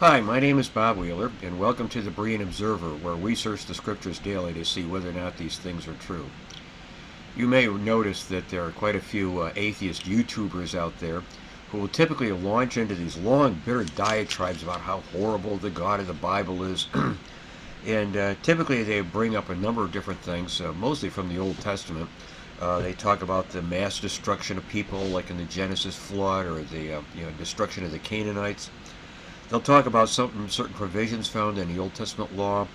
Hi, my name is Bob Wheeler, and welcome to the Berean Observer, where we search the scriptures daily to see whether or not these things are true. You may notice that there are quite a few atheist YouTubers out there who will typically launch into these long, bitter diatribes about how horrible the God of the Bible is. And typically they bring up a number of different things, mostly from the Old Testament. They talk about the mass destruction of people, like in the Genesis flood, or the destruction of the Canaanites. They'll talk about certain provisions found in the Old Testament law,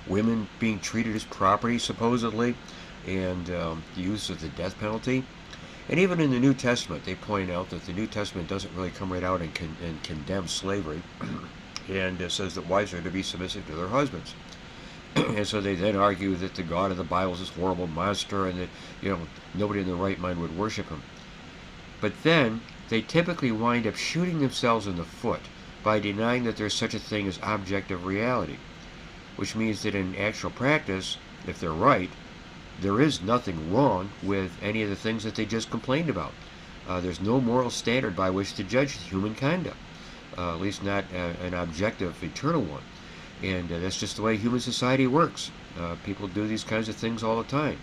women being treated as property, supposedly, and the use of the death penalty. And even in the New Testament, they point out that the New Testament doesn't really come right out and condemn slavery, and says that wives are to be submissive to their husbands. And so they then argue that the God of the Bible is this horrible monster, and that nobody in their right mind would worship him. But then they typically wind up shooting themselves in the foot by denying that there's such a thing as objective reality, which means that in actual practice, if they're right, there is nothing wrong with any of the things that they just complained about. There's no moral standard by which to judge human conduct, at least not an objective, eternal one. And that's just the way human society works. People do these kinds of things all the time.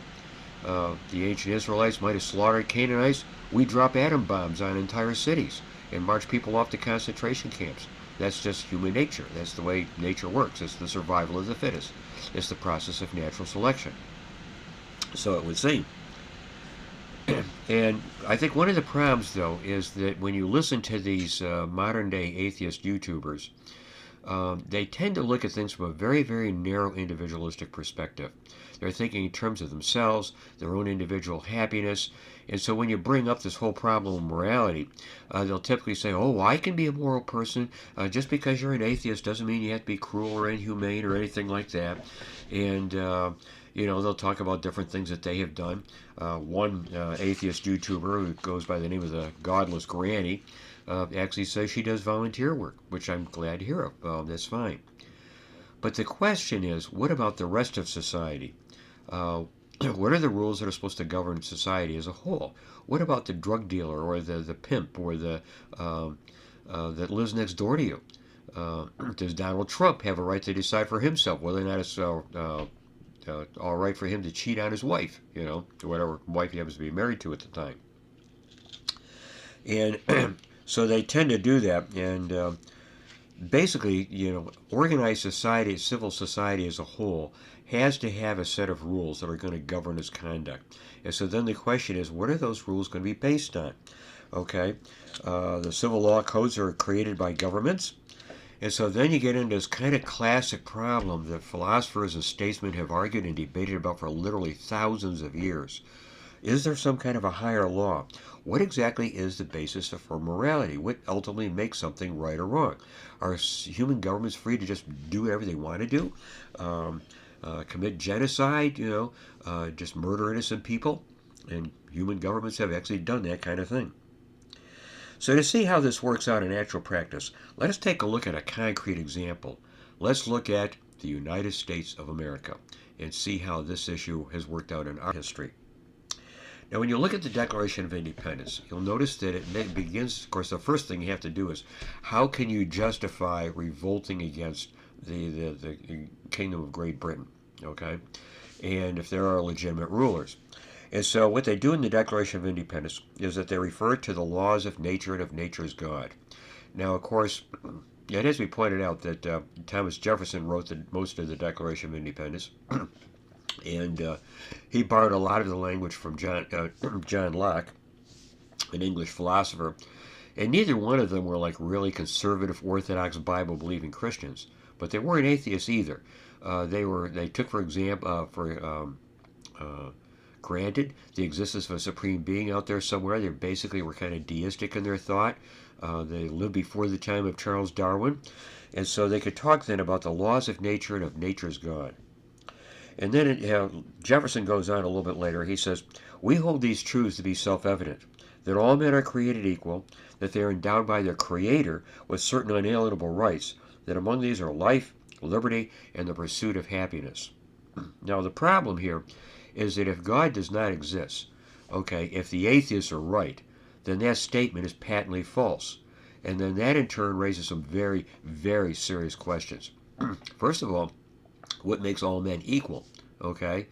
The ancient Israelites might have slaughtered Canaanites. We drop atom bombs on entire cities and march people off to concentration camps. That's just human nature. That's the way nature works. It's the survival of the fittest. It's the process of natural selection. So it would seem. And I think one of the problems, though, is that when you listen to these modern day atheist YouTubers, they tend to look at things from a very, very narrow individualistic perspective. They're thinking in terms of themselves, their own individual happiness. And so when you bring up this whole problem of morality, they'll typically say, oh, I can be a moral person. Just because you're an atheist doesn't mean you have to be cruel or inhumane or anything like that. And, they'll talk about different things that they have done. One atheist YouTuber who goes by the name of the Godless Granny actually says she does volunteer work, which I'm glad to hear of. That's fine. But the question is, what about the rest of society? Uh, what are the rules that are supposed to govern society as a whole? What about the drug dealer or the pimp or the that lives next door to you? Does Donald Trump have a right to decide for himself whether or not it's all right for him to cheat on his wife, whatever wife he happens to be married to at the time? And so they tend to do that, and basically, organized society, civil society as a whole, has to have a set of rules that are going to govern its conduct. And so then the question is, what are those rules going to be based on? Okay, the civil law codes are created by governments. And so then you get into this kind of classic problem that philosophers and statesmen have argued and debated about for literally thousands of years. Is there some kind of a higher law? What exactly is the basis for morality? What ultimately makes something right or wrong? Are human governments free to just do whatever they want to do? Commit genocide, just murder innocent people? And human governments have actually done that kind of thing. So to see how this works out in actual practice, let us take a look at a concrete example. Let's look at the United States of America and see how this issue has worked out in our history. Now, when you look at the Declaration of Independence, you'll notice that it begins, of course, the first thing you have to do is how can you justify revolting against the Kingdom of Great Britain, okay? And if there are legitimate rulers. And so what they do in the Declaration of Independence is that they refer to the laws of nature and of nature's God. Now, of course, it has to be pointed out that Thomas Jefferson wrote most of the Declaration of Independence. And he borrowed a lot of the language from John Locke, an English philosopher, and neither one of them were like really conservative, orthodox, Bible-believing Christians, but they weren't atheists either. They took granted the existence of a supreme being out there somewhere. They basically were kind of deistic in their thought. They lived before the time of Charles Darwin, and so they could talk then about the laws of nature and of nature's God. And then Jefferson goes on a little bit later. He says, we hold these truths to be self-evident, that all men are created equal, that they are endowed by their Creator with certain unalienable rights, that among these are life, liberty, and the pursuit of happiness. Now, the problem here is that if God does not exist, okay, if the atheists are right, then that statement is patently false. And then that in turn raises some very, very serious questions. First of all, what makes all men equal? Okay,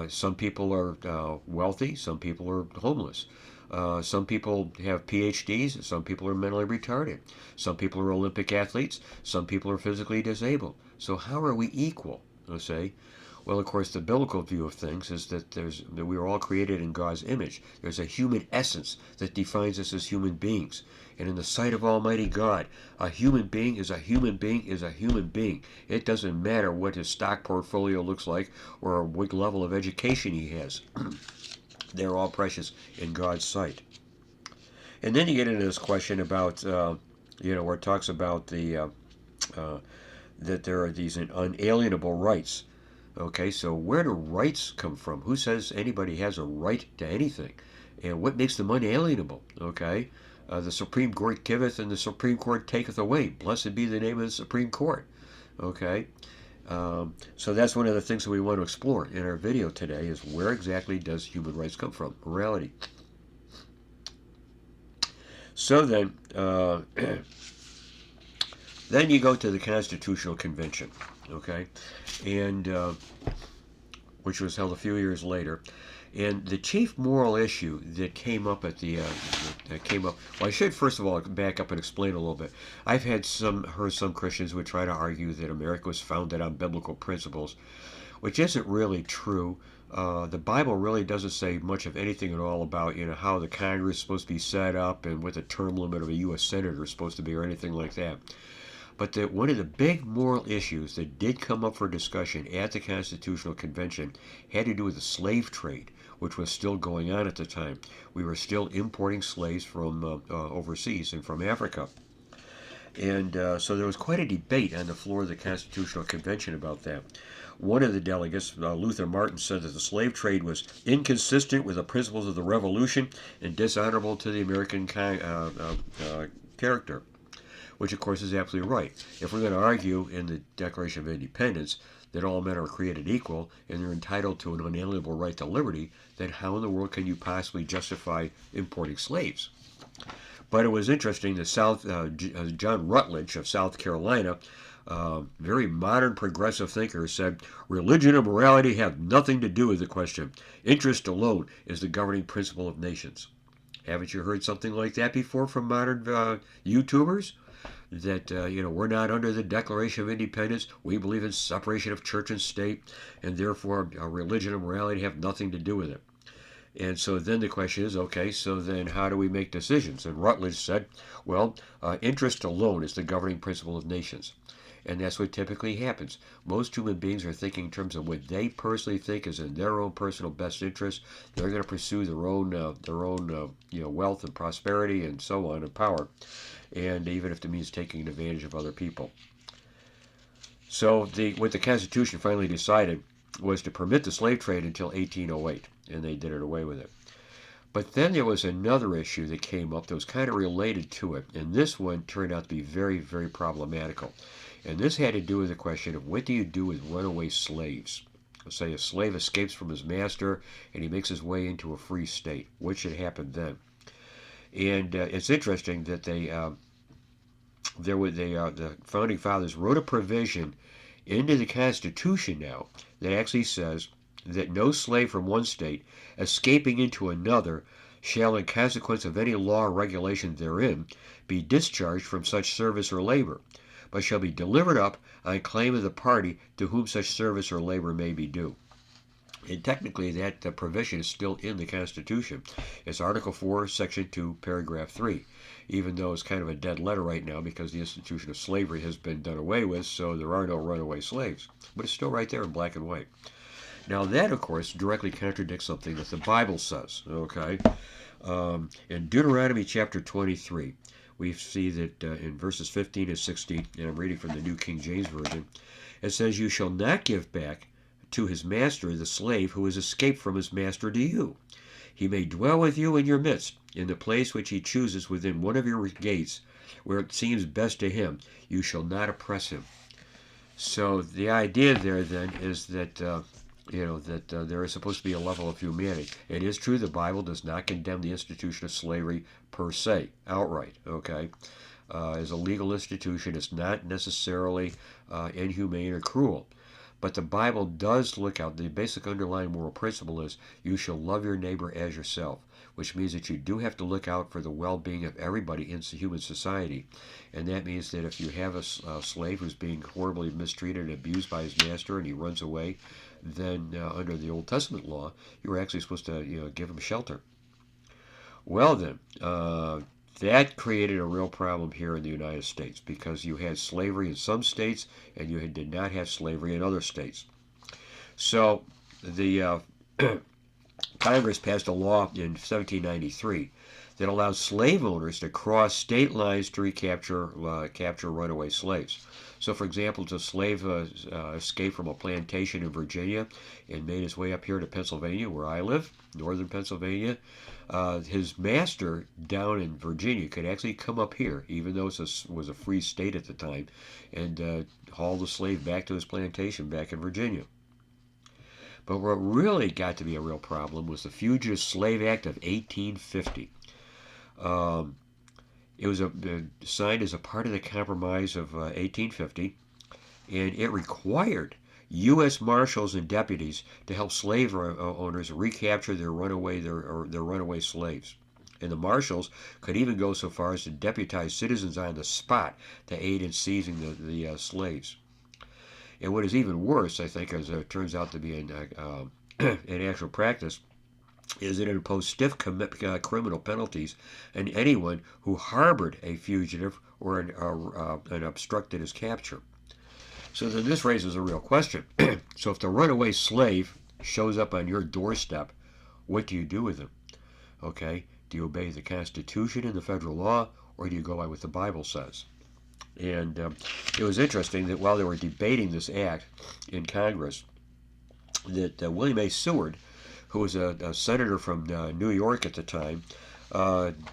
some people are wealthy, some people are homeless. Some people have PhDs, some people are mentally retarded. Some people are Olympic athletes, some people are physically disabled. So how are we equal? Let's say. Well, of course, the biblical view of things is that we are all created in God's image. There's a human essence that defines us as human beings. And in the sight of Almighty God, a human being is a human being is a human being. It doesn't matter what his stock portfolio looks like or what level of education he has. They're all precious in God's sight. And then you get into this question about, where it talks about uh, that there are these unalienable rights. Okay, so where do rights come from? Who says anybody has a right to anything? And what makes them unalienable? Okay, the Supreme Court giveth and the Supreme Court taketh away. Blessed be the name of the Supreme Court. Okay, so that's one of the things that we want to explore in our video today is where exactly does human rights come from? Morality. So then, then you go to the Constitutional Convention, okay, and which was held a few years later. And the chief moral issue that came up at well, I should first of all back up and explain a little bit. I've heard some Christians who would try to argue that America was founded on biblical principles, which isn't really true. The Bible really doesn't say much of anything at all about how the Congress is supposed to be set up and what the term limit of a U.S. senator is supposed to be or anything like that. But one of the big moral issues that did come up for discussion at the Constitutional Convention had to do with the slave trade, which was still going on at the time. We were still importing slaves from overseas and from Africa. And so there was quite a debate on the floor of the Constitutional Convention about that. One of the delegates, Luther Martin, said that the slave trade was inconsistent with the principles of the Revolution and dishonorable to the American character, which of course is absolutely right. If we're going to argue in the Declaration of Independence that all men are created equal and they're entitled to an unalienable right to liberty, then how in the world can you possibly justify importing slaves? But it was interesting that John Rutledge of South Carolina, very modern progressive thinker, said, religion and morality have nothing to do with the question. Interest alone is the governing principle of nations. Haven't you heard something like that before from modern YouTubers? That we're not under the Declaration of Independence. We believe in separation of church and state, and therefore religion and morality have nothing to do with it. And so then the question is, okay, so then how do we make decisions? And Rutledge said, well, interest alone is the governing principle of nations. And that's what typically happens. Most human beings are thinking in terms of what they personally think is in their own personal best interest. They're going to pursue their own wealth and prosperity and so on and power, and even if it means taking advantage of other people. So what the Constitution finally decided was to permit the slave trade until 1808, and they did it away with it. But then there was another issue that came up that was kind of related to it, and this one turned out to be very, very problematical. And this had to do with the question of what do you do with runaway slaves? Let's say a slave escapes from his master and he makes his way into a free state. What should happen then? And it's interesting that the founding fathers wrote a provision into the Constitution now that actually says that no slave from one state escaping into another shall, in consequence of any law or regulation therein, be discharged from such service or labor, but shall be delivered up on claim of the party to whom such service or labor may be due. And technically that provision is still in the Constitution. It's Article 4, Section 2, Paragraph 3, even though it's kind of a dead letter right now because the institution of slavery has been done away with, so there are no runaway slaves. But it's still right there in black and white. Now that, of course, directly contradicts something that the Bible says, okay? In Deuteronomy chapter 23, we see that in verses 15 and 16, and I'm reading from the New King James Version, it says, you shall not give back to his master the slave who has escaped from his master to you. He may dwell with you in your midst, in the place which he chooses within one of your gates, where it seems best to him. You shall not oppress him. So the idea there then is that that there is supposed to be a level of humanity. It is true the Bible does not condemn the institution of slavery per se, outright, okay? As a legal institution, it's not necessarily inhumane or cruel. But the Bible does look out, the basic underlying moral principle is you shall love your neighbor as yourself, which means that you do have to look out for the well being of everybody in human society. And that means that if you have a slave who's being horribly mistreated and abused by his master and he runs away, then under the Old Testament law, you were actually supposed to give him shelter. Well, then, that created a real problem here in the United States because you had slavery in some states and you did not have slavery in other states. So the Congress passed a law in 1793 that allowed slave owners to cross state lines to capture runaway slaves. So, for example, if a slave escaped from a plantation in Virginia and made his way up here to Pennsylvania, where I live, northern Pennsylvania, his master down in Virginia could actually come up here, even though it was a free state at the time, and haul the slave back to his plantation back in Virginia. But what really got to be a real problem was the Fugitive Slave Act of 1850. It was signed as a part of the Compromise of 1850, and it required U.S. marshals and deputies to help slave owners recapture their runaway slaves. And the marshals could even go so far as to deputize citizens on the spot to aid in seizing the slaves. And what is even worse, I think, as it turns out to be in actual practice, is it imposed stiff criminal penalties on anyone who harbored a fugitive or obstructed his capture. So then this raises a real question. So if the runaway slave shows up on your doorstep, what do you do with him? Okay, do you obey the Constitution and the federal law, or do you go by what the Bible says? And it was interesting that while they were debating this act in Congress, that William A. Seward, who was a senator from New York at the time,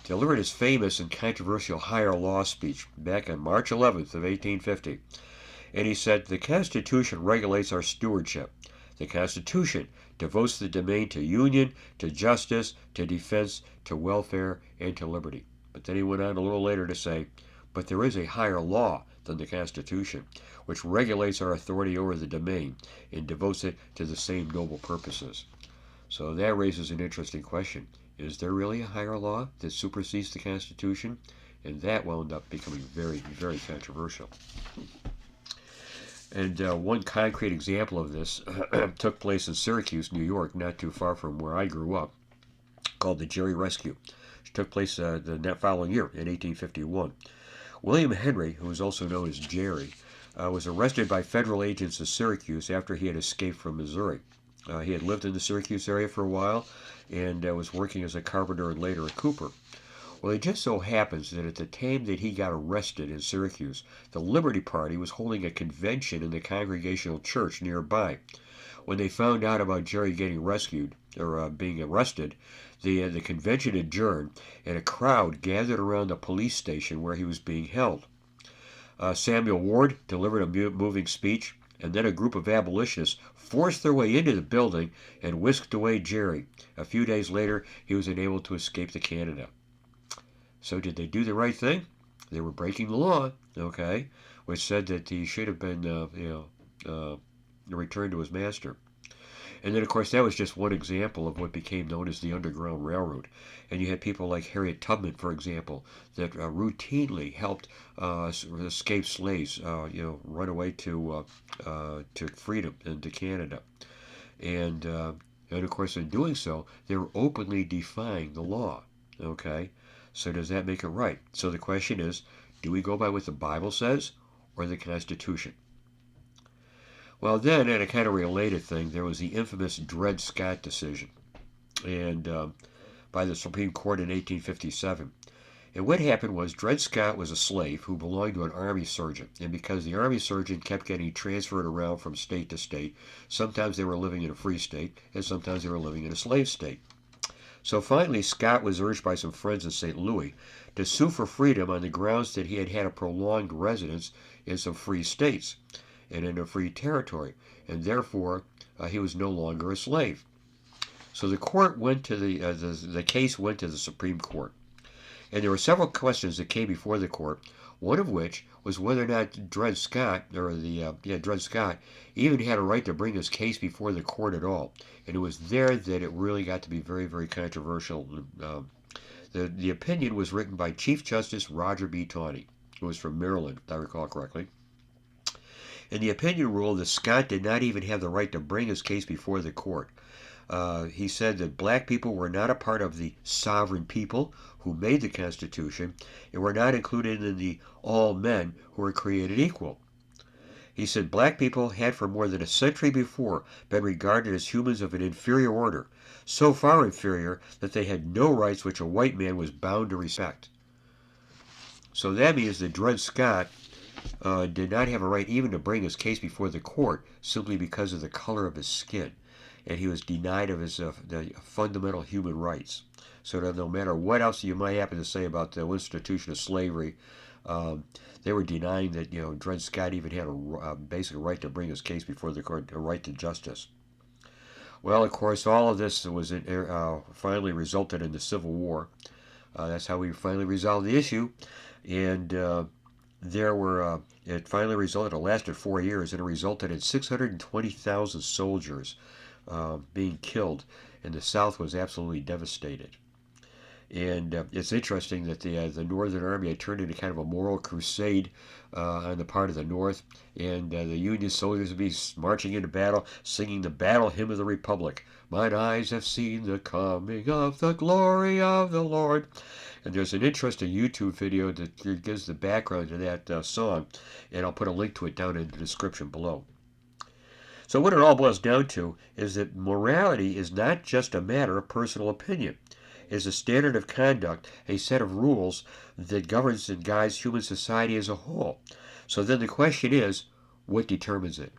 delivered his famous and controversial higher law speech back on March 11th of 1850. And he said, "The Constitution regulates our stewardship. The Constitution devotes the domain to union, to justice, to defense, to welfare, and to liberty." But then he went on a little later to say, "But there is a higher law than the Constitution, which regulates our authority over the domain and devotes it to the same noble purposes." So that raises an interesting question. Is there really a higher law that supersedes the Constitution? And that wound up becoming very, very controversial. And one concrete example of this took place in Syracuse, New York, not too far from where I grew up, called the Jerry Rescue. It took place the following year, in 1851. William Henry, who was also known as Jerry, was arrested by federal agents in Syracuse after he had escaped from Missouri. He had lived in the Syracuse area for a while and was working as a carpenter and later a cooper. Well, it just so happens that at the time that he got arrested in Syracuse, the Liberty Party was holding a convention in the Congregational Church nearby. When they found out about Jerry getting rescued, or being arrested, the convention adjourned, and a crowd gathered around the police station where he was being held. Samuel Ward delivered a moving speech, and then a group of abolitionists forced their way into the building and whisked away Jerry. A few days later, he was enabled to escape to Canada. So did they do the right thing? They were breaking the law, okay, which said that he should have been, returned to his master. And then, of course, that was just one example of what became known as the Underground Railroad. And you had people like Harriet Tubman, for example, that routinely helped escaped slaves, run away to freedom and to Canada. And of course, in doing so, they were openly defying the law, okay? So does that make it right? So the question is, do we go by what the Bible says or the Constitution? Well, then, in a kind of related thing, there was the infamous Dred Scott decision, and by the Supreme Court in 1857. And what happened was Dred Scott was a slave who belonged to an army surgeon, and because the army surgeon kept getting transferred around from state to state, sometimes they were living in a free state, and sometimes they were living in a slave state. So finally, Scott was urged by some friends in St. Louis to sue for freedom on the grounds that he had had a prolonged residence in some free states. and in a free territory, and therefore he was no longer a slave. So the court went to the case went to the Supreme Court, and there were several questions that came before the court. One of which was whether or not Dred Scott, or Dred Scott, even had a right to bring his case before the court at all. And it was there that it really got to be very, very controversial. The opinion was written by Chief Justice Roger B. Taney, who was from Maryland, if I recall correctly. And the opinion ruled that Scott did not even have the right to bring his case before the court. He said that black people were not a part of the sovereign people who made the Constitution and were not included in the all men who were created equal. He said black people had for more than a century before been regarded as humans of an inferior order, so far inferior that they had no rights which a white man was bound to respect. So that means that Dred Scott did not have a right even to bring his case before the court simply because of the color of his skin, and he was denied of his the fundamental human rights. So that no matter what else you might happen to say about the institution of slavery, they were denying that Dred Scott even had a basic right to bring his case before the court, a right to justice. Well, of course, all of this was finally resulted in the Civil War. That's how we finally resolved the issue, and it finally resulted. It lasted 4 years, and it resulted in 620,000 soldiers being killed, and the South was absolutely devastated. And it's interesting that the Northern Army had turned into kind of a moral crusade on the part of the North, and the Union soldiers would be marching into battle, singing the battle hymn of the Republic. Mine eyes have seen the coming of the glory of the Lord. And there's an interesting YouTube video that gives the background to that song, and I'll put a link to it down in the description below. So what it all boils down to is that morality is not just a matter of personal opinion. It is a standard of conduct, a set of rules that governs and guides human society as a whole. So then the question is, what determines it?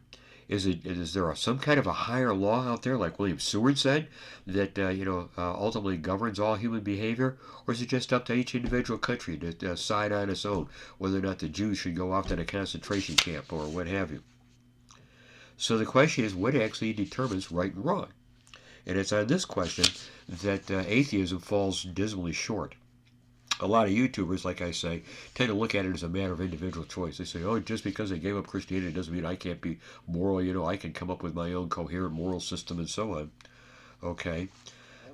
Is there some kind of a higher law out there, like William Seward said, that ultimately governs all human behavior, or is it just up to each individual country to decide on its own whether or not the Jews should go off to the concentration camp or what have you? So the question is, what actually determines right and wrong? And it's on this question that atheism falls dismally short. A lot of YouTubers, like I say, tend to look at it as a matter of individual choice. They say, oh, just because I gave up Christianity doesn't mean I can't be moral. I can come up with my own coherent moral system and so on. Okay.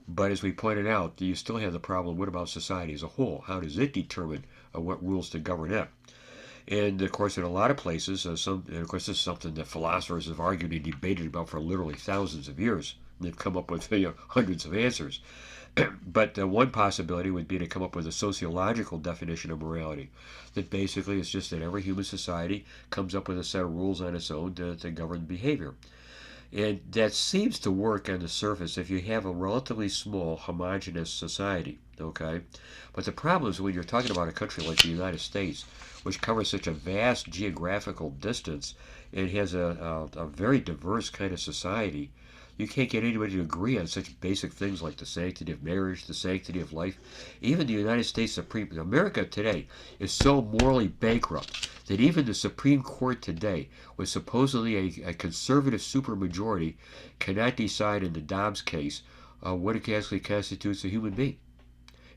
But as we pointed out, you still have the problem, what about society as a whole? How does it determine what rules to govern it? And of course, in a lot of places, and of course, this is something that philosophers have argued and debated about for literally thousands of years. They've come up with hundreds of answers. But one possibility would be to come up with a sociological definition of morality. That basically is just that every human society comes up with a set of rules on its own to govern behavior. And that seems to work on the surface if you have a relatively small, homogeneous society. Okay? But the problem is when you're talking about a country like the United States, which covers such a vast geographical distance and has a very diverse kind of society, you can't get anybody to agree on such basic things like the sanctity of marriage, the sanctity of life. Even the United States Supreme, America today is so morally bankrupt that even the Supreme Court today, with supposedly a conservative supermajority, cannot decide in the Dobbs case what actually constitutes a human being.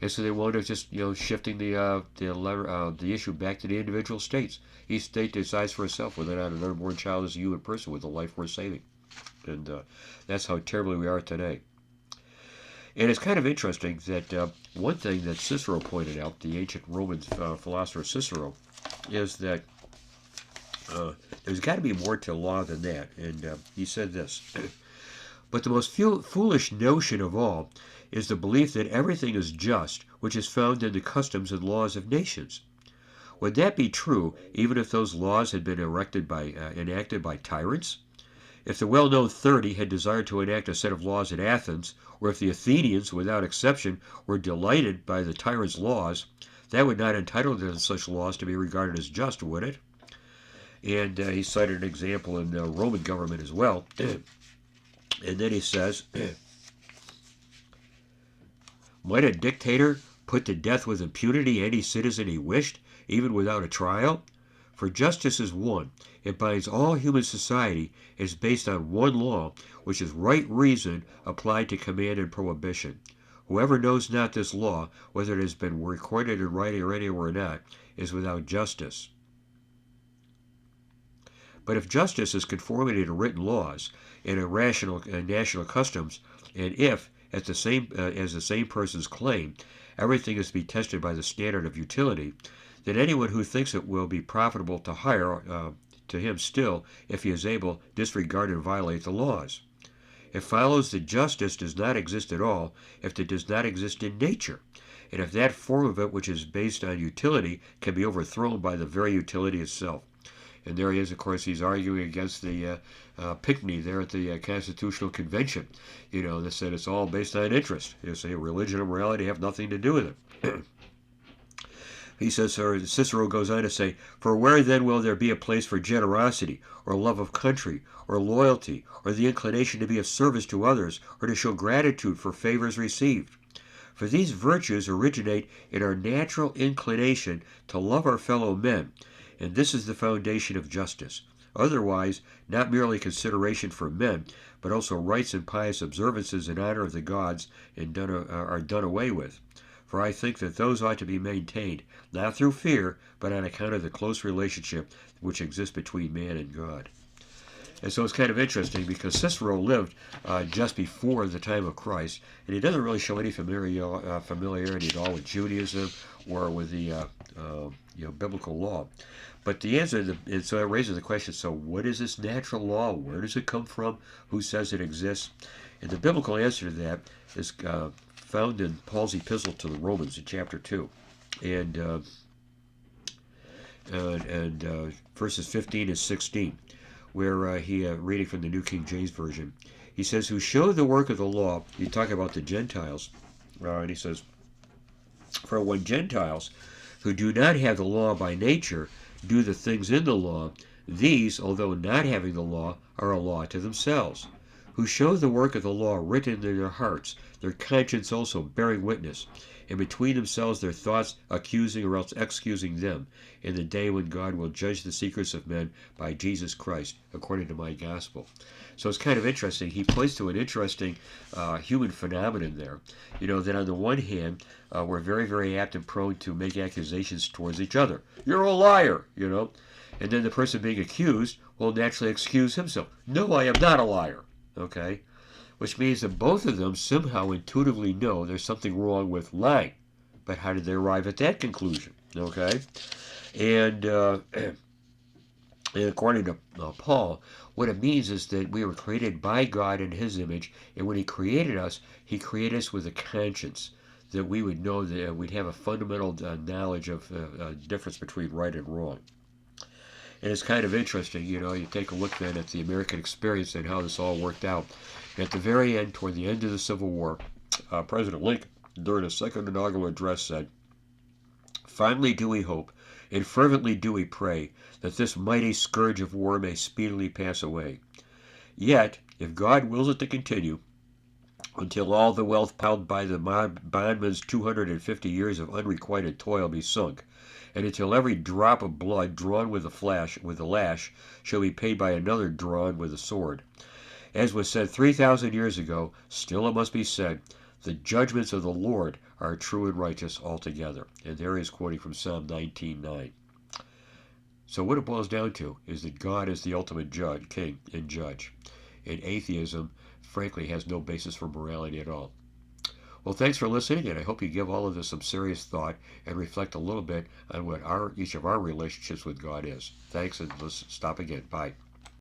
And so they wound up just shifting the issue back to the individual states. Each state decides for itself whether or not an unborn child is a human person with a life worth saving. And that's how terribly we are today. And it's kind of interesting that one thing that Cicero pointed out, the ancient Roman philosopher Cicero, is that there's got to be more to law than that. And he said this, but the most foolish notion of all is the belief that everything is just, which is found in the customs and laws of nations. Would that be true, even if those laws had been enacted by tyrants? If the well-known 30 had desired to enact a set of laws at Athens, or if the Athenians, without exception, were delighted by the tyrant's laws, that would not entitle them to such laws to be regarded as just, would it? And he cited an example in the Roman government as well. And then he says, might a dictator put to death with impunity any citizen he wished, even without a trial? For justice is one. It binds all human society. It is based on one law, which is right reason applied to command and prohibition. Whoever knows not this law, whether it has been recorded in writing or anywhere or not, is without justice. But if justice is conformity to written laws and irrational national customs, and if, as the same persons claim, everything is to be tested by the standard of utility, then anyone who thinks it will be profitable to hire to him still, if he is able, disregard and violate the laws. It follows that justice does not exist at all if it does not exist in nature, and if that form of it which is based on utility can be overthrown by the very utility itself. And there he is, of course, he's arguing against the Pinckney there at the Constitutional Convention, that said it's all based on interest. You say religion and morality have nothing to do with it. He says, or Cicero goes on to say, for where then will there be a place for generosity, or love of country, or loyalty, or the inclination to be of service to others, or to show gratitude for favors received? For these virtues originate in our natural inclination to love our fellow men, and this is the foundation of justice. Otherwise, not merely consideration for men, but also rites and pious observances in honor of the gods are done away with. For I think that those ought to be maintained, not through fear, but on account of the close relationship which exists between man and God. And so it's kind of interesting because Cicero lived just before the time of Christ, and he doesn't really show any familiarity at all with Judaism or with the biblical law. But the answer, and so it raises the question, so what is this natural law? Where does it come from? Who says it exists? And the biblical answer to that is found in Paul's epistle to the Romans in chapter 2. And verses 15 and 16, where he, reading from the New King James Version, he says, who show the work of the law, he's talking about the Gentiles, and he says, for when Gentiles, who do not have the law by nature, do the things in the law, these, although not having the law, are a law to themselves, who show the work of the law written in their hearts, their conscience also bearing witness, and between themselves their thoughts accusing or else excusing them, in the day when God will judge the secrets of men by Jesus Christ, according to my gospel. So it's kind of interesting. He points to an interesting human phenomenon there. That on the one hand, we're very, very apt and prone to make accusations towards each other. You're a liar, And then the person being accused will naturally excuse himself. No, I am not a liar. Okay? Which means that both of them somehow intuitively know there's something wrong with lying. But how did they arrive at that conclusion? Okay? And according to Paul, what it means is that we were created by God in his image, and when he created us with a conscience, that we would know that we'd have a fundamental knowledge of difference between right and wrong. And it's kind of interesting, you take a look then at the American experience and how this all worked out. At the very end, toward the end of the Civil War, President Lincoln, during his second inaugural address, said, finally do we hope, and fervently do we pray, that this mighty scourge of war may speedily pass away. Yet, if God wills it to continue, until all the wealth piled by the bondman's 250 years of unrequited toil be sunk, and until every drop of blood drawn with the lash shall be paid by another drawn with the sword. As was said 3,000 years ago, still it must be said, the judgments of the Lord are true and righteous altogether. And there he is quoting from Psalm 19:9. So what it boils down to is that God is the ultimate judge, king and judge. And atheism, frankly, has no basis for morality at all. Well, thanks for listening, and I hope you give all of this some serious thought and reflect a little bit on what each of our relationships with God is. Thanks, and let's stop again. Bye.